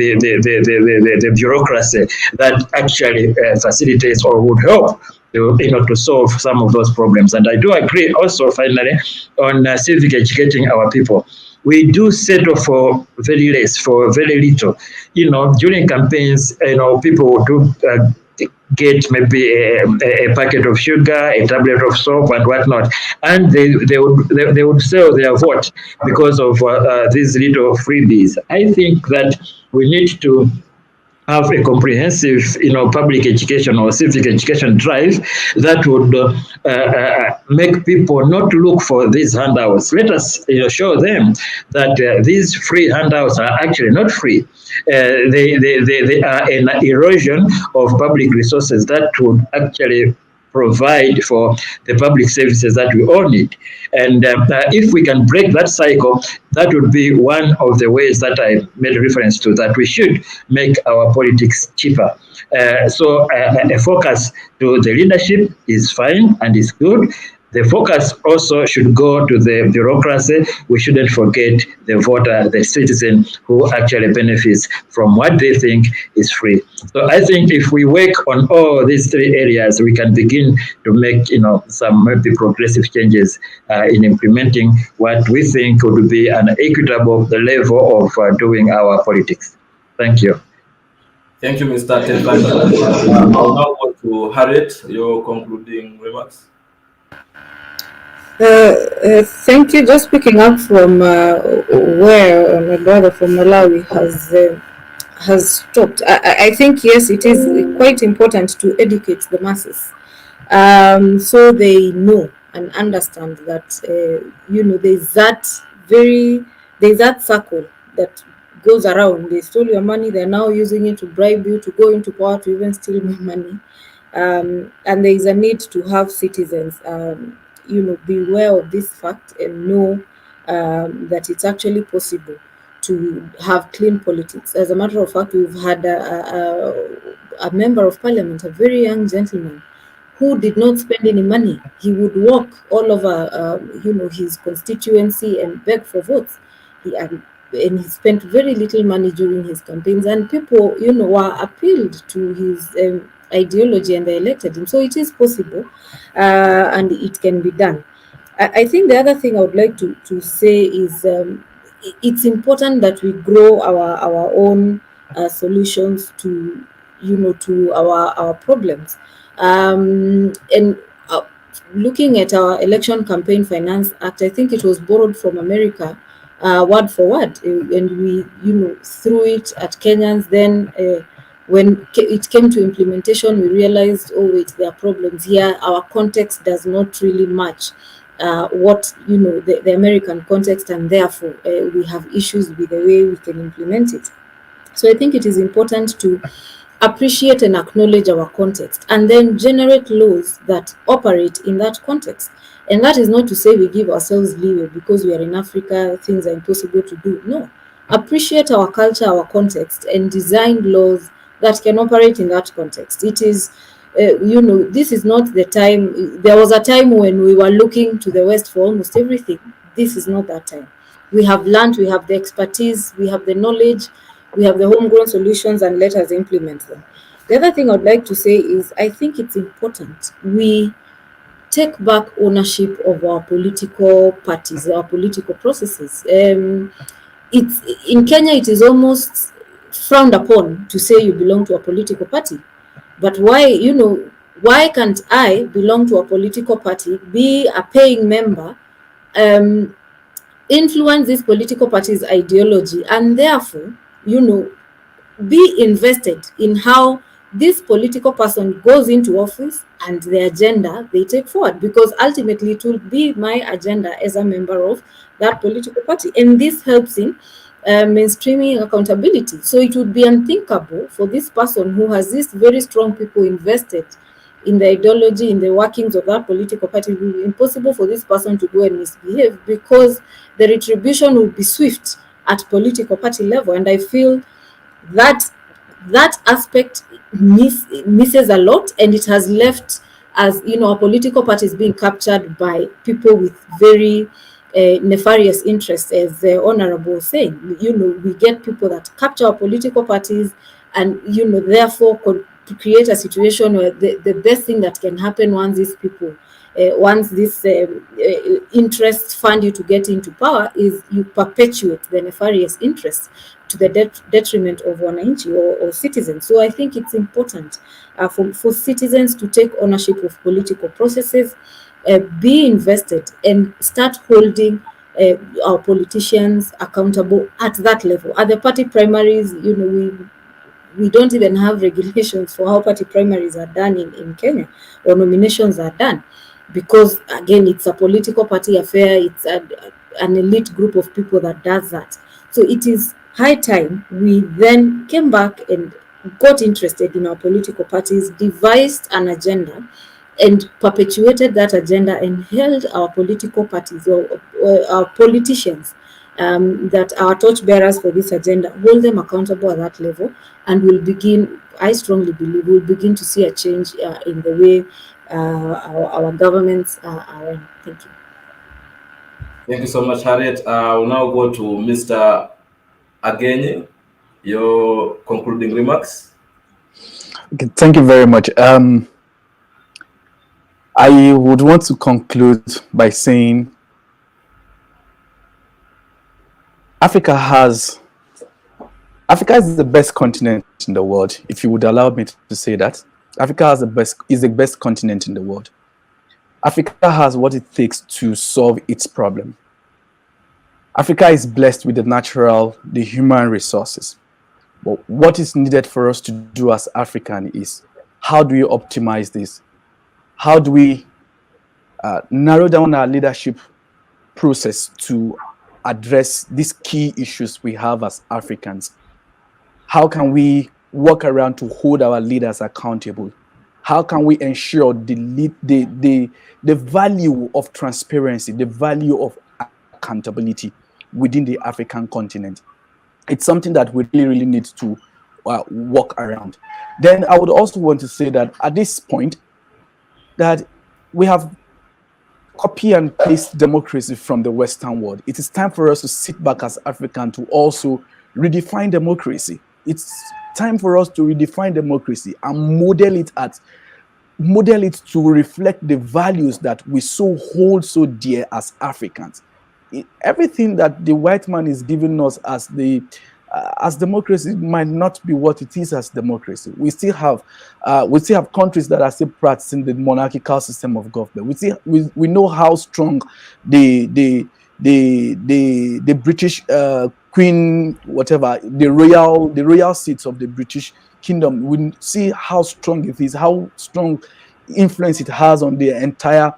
bureaucracy that actually facilitates or would help to solve some of those problems. And I do agree also, finally, on civic educating our people. We do settle for very less, for very little. During campaigns, people do get maybe a packet of sugar, a tablet of soap, and whatnot, and they would sell their vote because of these little freebies. I think that we need to have a comprehensive, public education or civic education drive that would make people not look for these handouts. Let us, show them that these free handouts are actually not free. They are an erosion of public resources that would actually provide for the public services that we all need. And if we can break that cycle, that would be one of the ways that I made reference to, that we should make our politics cheaper. So a focus to the leadership is fine and is good. The focus also should go to the bureaucracy. We shouldn't forget the voter, the citizen, who actually benefits from what they think is free. So I think if we work on all these three areas, we can begin to make, some maybe progressive changes in implementing what we think would be an equitable level of doing our politics. Thank you. Thank you, Mr. Tefan. I'll now go to Harriet, your concluding remarks. Thank you. Just picking up from where my brother from Malawi has stopped. I think, yes, it is quite important to educate the masses, so they know and understand that there's that circle that goes around. They stole your money, they're now using it to bribe you to go into power to even steal more money, and there is a need to have citizens be aware of this fact and know that it's actually possible to have clean politics. As a matter of fact, we've had a member of parliament, a very young gentleman, who did not spend any money. He would walk all over, his constituency and beg for votes. And he spent very little money during his campaigns, and people, were appealed to his ideology and they elected him. So it is possible, and it can be done. I think the other thing I would like to say is it's important that we grow our own solutions to to our problems, and looking at our Election Campaign Finance Act, I think it was borrowed from America, word for word, and we threw it at Kenyans. Then when it came to implementation, we realized, oh wait, there are problems here. Our context does not really match what the American context, and therefore we have issues with the way we can implement it. So I think it is important to appreciate and acknowledge our context and then generate laws that operate in that context. And that is not to say we give ourselves leeway because we are in Africa, things are impossible to do. No, appreciate our culture, our context, and design laws that can operate in that context. It is this is not the time. There was a time when we were looking to the West for almost everything. This is not that time. We have learned, we have the expertise, we have the knowledge, we have the homegrown solutions, and let us implement them. The other thing I'd like to say is I think it's important we take back ownership of our political parties, our political processes. It's in Kenya, it is almost frowned upon to say you belong to a political party. But why, why can't I belong to a political party, be a paying member, influence this political party's ideology, and therefore, be invested in how this political person goes into office and the agenda they take forward, because ultimately it will be my agenda as a member of that political party, and this helps in mainstreaming accountability. So it would be unthinkable for this person who has these very strong people invested in the ideology, in the workings of that political party. It will be impossible for this person to go and misbehave, because the retribution will be swift at political party level. And I feel that aspect misses a lot, and it has left, as our political parties being captured by people with very nefarious interests, as the honorable was saying. We get people that capture our political parties, and therefore could create a situation where the best thing that can happen once these people once these interests fund you to get into power is you perpetuate the nefarious interests to the detriment of wananchi or citizens. So I think it's important for citizens to take ownership of political processes, be invested, and start holding our politicians accountable at that level. At the party primaries, we don't even have regulations for how party primaries are done in Kenya, or nominations are done, because again, it's a political party affair. It's an elite group of people that does that. So it is high time we then came back and got interested in our political parties, devised an agenda, and perpetuated that agenda, and held our political parties or our politicians that are torchbearers for this agenda, hold them accountable at that level, and we'll begin, I strongly believe, we'll begin to see a change in the way our governments are run. Thank you. Thank you so much, Harriet. We'll now go to Mr. Agenye. Your concluding remarks. Okay, thank you very much. I would want to conclude by saying Africa is the best continent in the world, if you would allow me to say that. Africa is the best continent in the world. Africa has what it takes to solve its problem. Africa is blessed with the human resources. But what is needed for us to do as African is, how do we optimize this? How do we narrow down our leadership process to address these key issues we have as Africans? How can we work around to hold our leaders accountable? How can we ensure the value of transparency, the value of accountability within the African continent? It's something that we really need to work around. Then I would also want to say that at this point, that we have copy and paste democracy from the Western world. It is time for us to sit back as African to also redefine democracy. It's time for us to redefine democracy and model it to reflect the values that we hold so dear as Africans. Everything that the white man is giving us as democracy might not be what it is as democracy. We still have countries that are still practicing the monarchical system of government. We know how strong the British Queen, whatever, the royal seats of the British Kingdom. We see how strong it is, how strong influence it has on the entire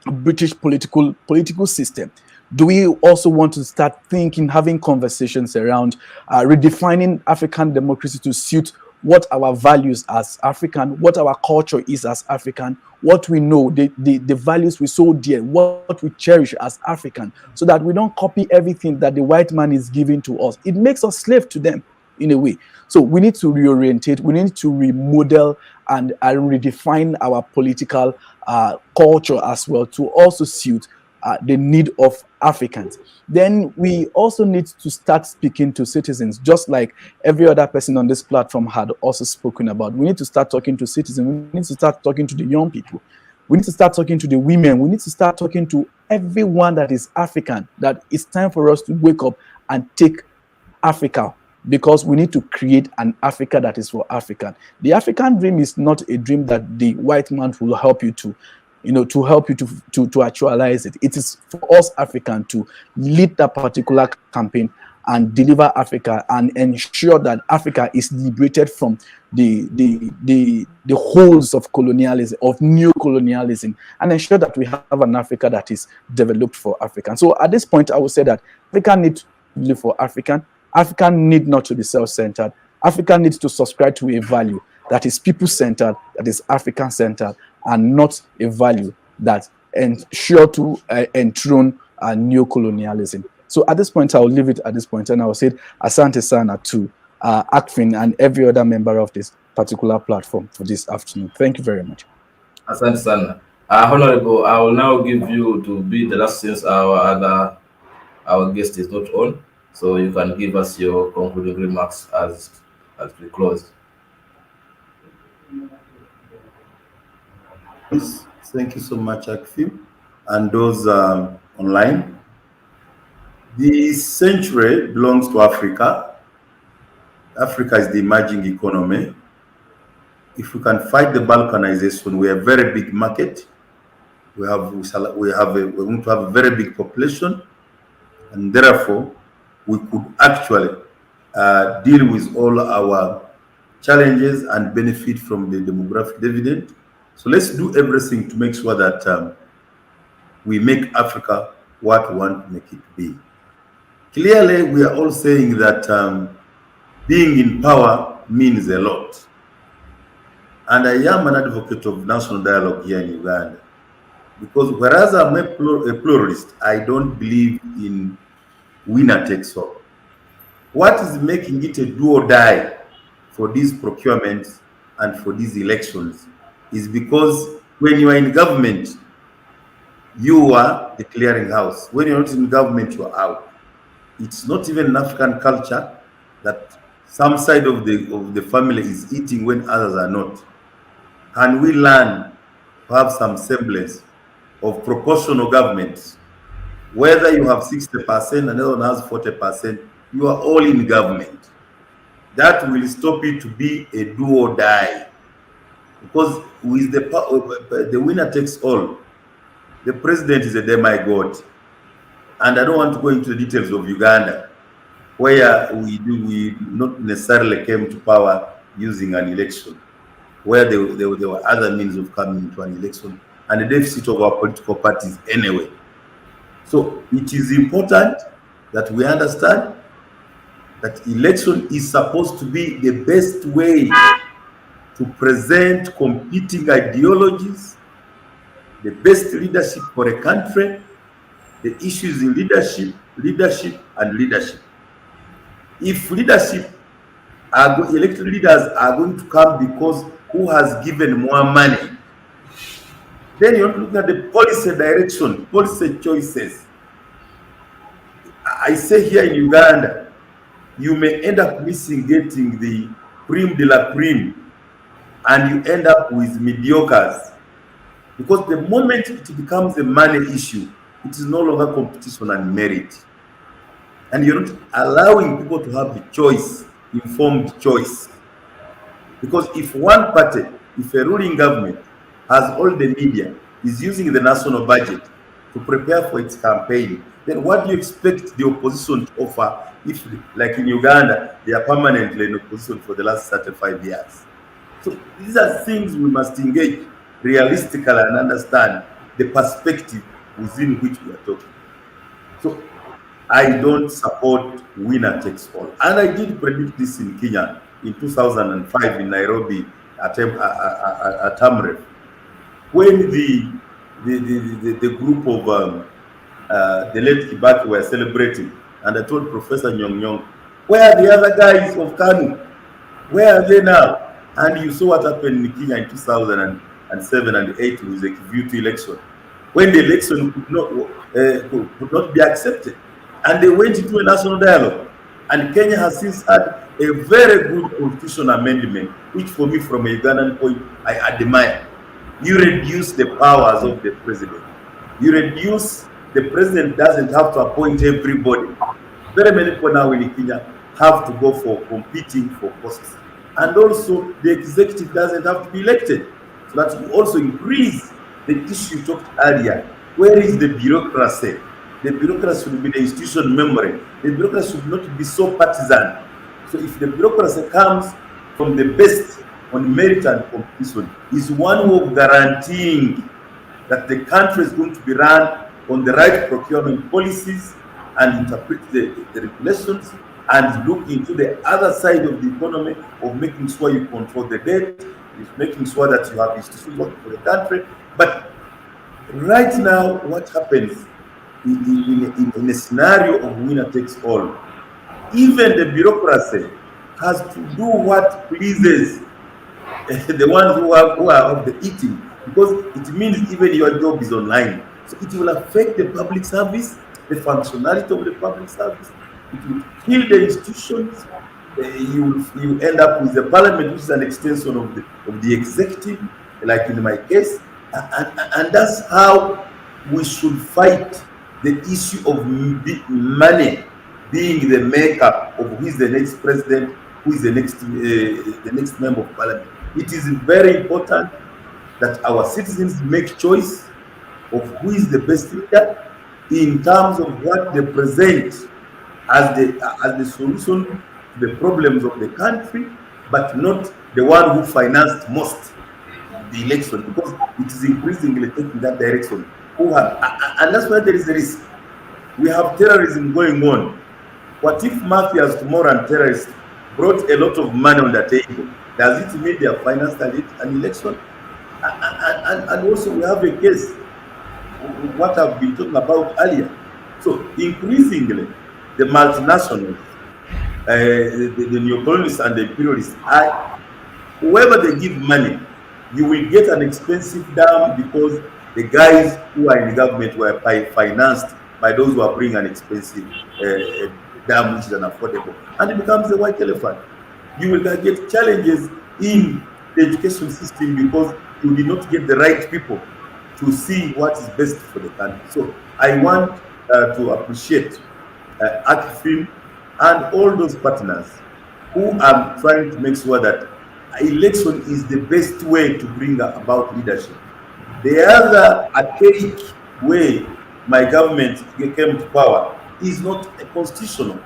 British political system. Do we also want to start having conversations around redefining African democracy to suit what our values as African, what our culture is as African, what we know, the values we so dear, what we cherish as African, so that we don't copy everything that the white man is giving to us. It makes us slave to them in a way. So we need to reorientate, we need to remodel and redefine our political culture as well to also suit the need of Africans. Then we also need to start speaking to citizens, just like every other person on this platform had also spoken about. We need to start talking to citizens. We need to start talking to the young people. We need to start talking to the women. We need to start talking to everyone that is African, that it's time for us to wake up and take Africa, because we need to create an Africa that is for African. The African dream is not a dream that the white man will help you to, to help you to actualize it. It is for us African to lead that particular campaign and deliver Africa and ensure that Africa is liberated from the holes of colonialism, of neo-colonialism, and ensure that we have an Africa that is developed for African. So at this point, I would say that Africa needs to live for African. Africa need not to be self-centered. Africa needs to subscribe to a value that is people-centered, that is African-centered, and not a value that ensure to enthrone neo-colonialism. So at this point, I will leave it at this point, and I will say Asante Sana to ACFIN and every other member of this particular platform for this afternoon. Thank you very much. Asante Sana. Honorable, I will now give you to be the last, since our guest is not on, so you can give us your concluding remarks as we close. Yes, thank you so much, ACFIN, and those online. The century belongs to Africa. Africa is the emerging economy. If we can fight the balkanization, we have a very big market. We want to have a very big population, and therefore we could actually deal with all our challenges and benefit from the demographic dividend. So let's do everything to make sure that we make Africa what we want to make it be. Clearly, we are all saying that being in power means a lot. And I am an advocate of national dialogue here in Uganda. Because whereas I'm a pluralist, I don't believe in winner takes all. What is making it a do or die for these procurements and for these elections is because when you are in government, you are the clearinghouse. When you're not in government, you are out. It's not even an African culture that some side of the family is eating when others are not. Can we learn to have some semblance of proportional government? Whether you have 60% and another one has 40%, you are all in government. That will stop it to be a do or die. Because with the winner takes all, the president is a demigod. And I don't want to go into the details of Uganda, where we not necessarily came to power using an election, where there were other means of coming into an election, and the deficit of our political parties anyway. So it is important that we understand that election is supposed to be the best way to present competing ideologies, the best leadership for a country, the issues in leadership, and leadership. If elected leaders are going to come because who has given more money, then you're looking at the policy direction, policy choices. I say here in Uganda, you may end up getting the prime de la prime, and you end up with mediocres. Because the moment it becomes a money issue, it is no longer competition and merit. And you're not allowing people to have the choice, informed choice. Because if one party, if a ruling government has all the media, is using the national budget to prepare for its campaign, then what do you expect the opposition to offer if, like in Uganda, they are permanently in opposition for the last 35 years? So these are things we must engage realistically and understand the perspective within which we are talking. So I don't support winner takes all. And I did predict this in Kenya in 2005 in Nairobi at Amref, when the group of the late Kibaki were celebrating, and I told Professor Nyong, where are the other guys of Kanu? Where are they now? And you saw what happened in Kenya in 2007 and 2008 with the Kivutu election, when the election could not be accepted. And they went into a national dialogue. And Kenya has since had a very good constitutional amendment, which for me, from a Ugandan point, I admire. you reduce the powers of the president. You reduce, the president doesn't have to appoint everybody. Very many people now in Kenya have to go for competing for posts. And also the executive doesn't have to be elected. So that will also increase the issue talked earlier. Where is the bureaucracy? The bureaucracy should be the institution memory. The bureaucracy should not be so partisan. So if the bureaucracy comes from the best on merit and competition, is one way of guaranteeing that the country is going to be run on the right procurement policies and interpret the regulations and look into the other side of the economy of making sure you control the debt, is making sure that you have institutions working for the country. But right now, what happens in a scenario of winner takes all, even the bureaucracy has to do what pleases the ones who are of the eating, because it means even your job is online. So it will affect the public service, the functionality of the public service. It will kill the institutions. You end up with the parliament, which is an extension of the executive, like in my case. And that's how we should fight the issue of money being the maker of who is the next president, who is the next member of parliament. It is very important that our citizens make choice of who is the best leader in terms of what they present as the solution to the problems of the country, but not the one who financed most the election, because it is increasingly taking that direction. And that's why there is a risk. We have terrorism going on. What if mafias tomorrow and terrorists brought a lot of money on the table? Does it mean they have financed an election? And also we have a case, what I've been talking about earlier. So increasingly, the multinationals, the neocolonists and the imperialists, whoever they give money, you will get an expensive dam, because the guys who are in the government were financed by those who are bringing an expensive dam which is unaffordable, and it becomes a white elephant. You will get challenges in the education system because you did not get the right people to see what is best for the country. So I want to appreciate ACFIM and all those partners who are trying to make sure that election is the best way to bring about leadership. The other archaic way my government came to power is not a constitutional,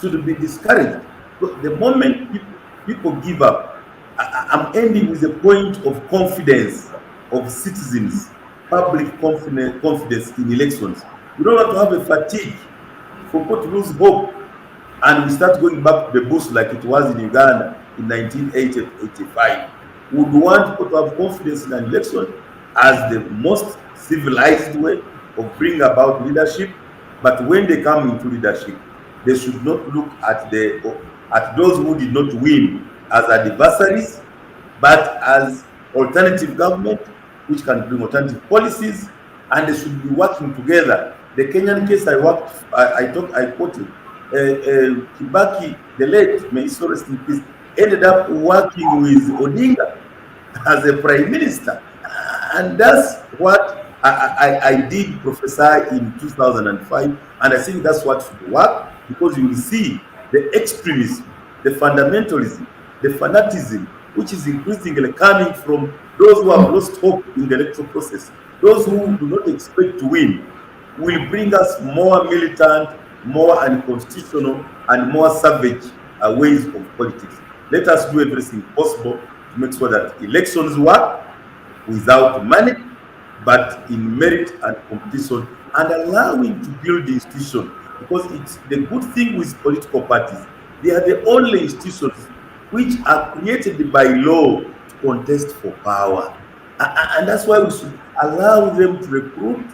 should be discouraged. But the moment people give up, I'm ending with a point of confidence of citizens, public confidence in elections. We don't have to have a fatigue for people to lose hope and we start going back to the bush like it was in Uganda in 1985. We would want people to have confidence in an election as the most civilized way of bringing about leadership. But when they come into leadership, they should not look at those who did not win as adversaries, but as alternative government which can bring alternative policies, and they should be working together. The Kenyan case I quoted, Kibaki, the late, may his soul rest in peace, ended up working with Odinga as a prime minister, and that's what I did prophesy in 2005, and I think that's what should work, because you will see the extremism, the fundamentalism, the fanatism, which is increasingly coming from those who have lost hope in the electoral process. Those who do not expect to win will bring us more militant, more unconstitutional, and more savage ways of politics. Let us do everything possible to make sure that elections work without money, but in merit and competition, and allowing to build the institution. Because it's the good thing with political parties, they are the only institutions which are created by law to contest for power. And that's why we should allow them to recruit,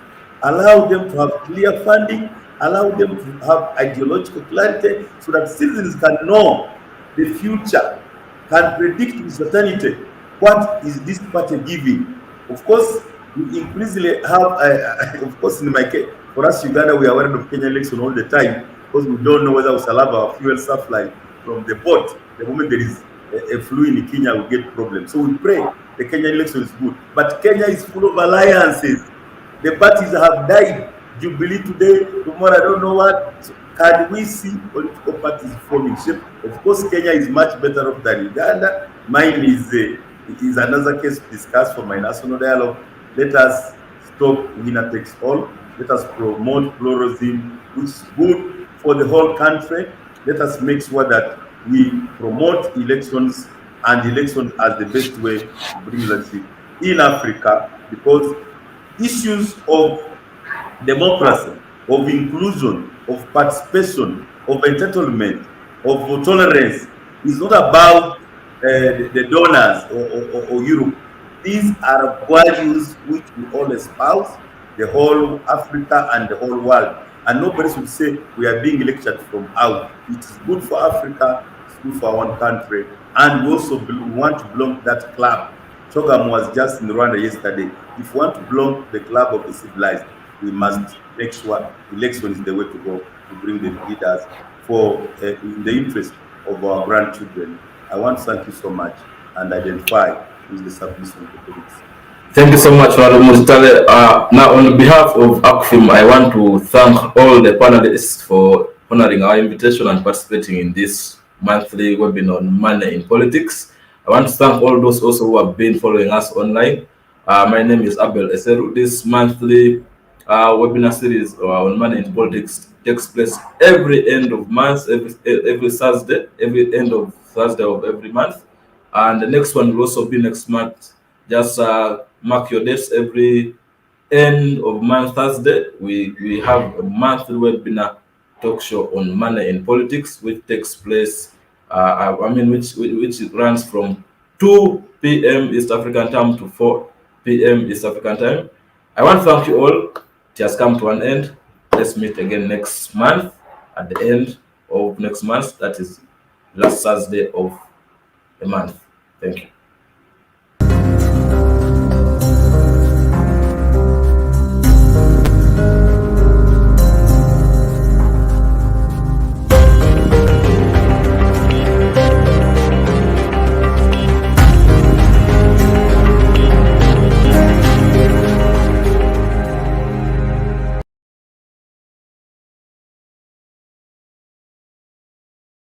allow them to have clear funding, allow them to have ideological clarity, so that citizens can know the future, can predict with certainty what is this party giving. Of course, we increasingly have, of course, in my case, for us Uganda, we are worried of Kenya election all the time, because we don't know whether we shall have our fuel supply from the port the moment there is a flu in Kenya will get problems. So we pray the Kenyan election is good. But Kenya is full of alliances. The parties have died. Jubilee today, tomorrow, I don't know what. So can we see political parties forming shape? Of course, Kenya is much better off than Uganda. Mine is another case to discuss for my national dialogue. Let us stop winner takes all. Let us promote pluralism, which is good for the whole country. Let us make sure that we promote elections and elections as the best way to bring leadership in Africa, because issues of democracy, of inclusion, of participation, of entitlement, of tolerance is not about the donors or Europe. These are values which we all espouse, the whole Africa and the whole world. And nobody should say we are being lectured from out. It is good for Africa, it's good for our own country, and we also want to belong to that club. Chogam was just in Rwanda yesterday. If we want to belong to the club of the civilized, we must make sure election is the way to go to bring the leaders for in the interest of our grandchildren. I want to thank you so much and identify with the submission of the colleagues. Thank you so much, Honorable Mustale. Now, on behalf of ACFIM, I want to thank all the panelists for honoring our invitation and participating in this monthly webinar on money in politics. I want to thank all those also who have been following us online. My name is Abel Eseru. This monthly webinar series on money in politics takes place every end of month, every Thursday, every end of Thursday of every month. And the next one will also be next month. Just mark your dates. Every end of month Thursday, we have a monthly webinar talk show on money in politics, which takes place, which runs from 2 p.m. East African time to 4 p.m. East African time. I want to thank you all. It has come to an end. Let's meet again next month at the end of next month. That is last Thursday of the month. Thank you.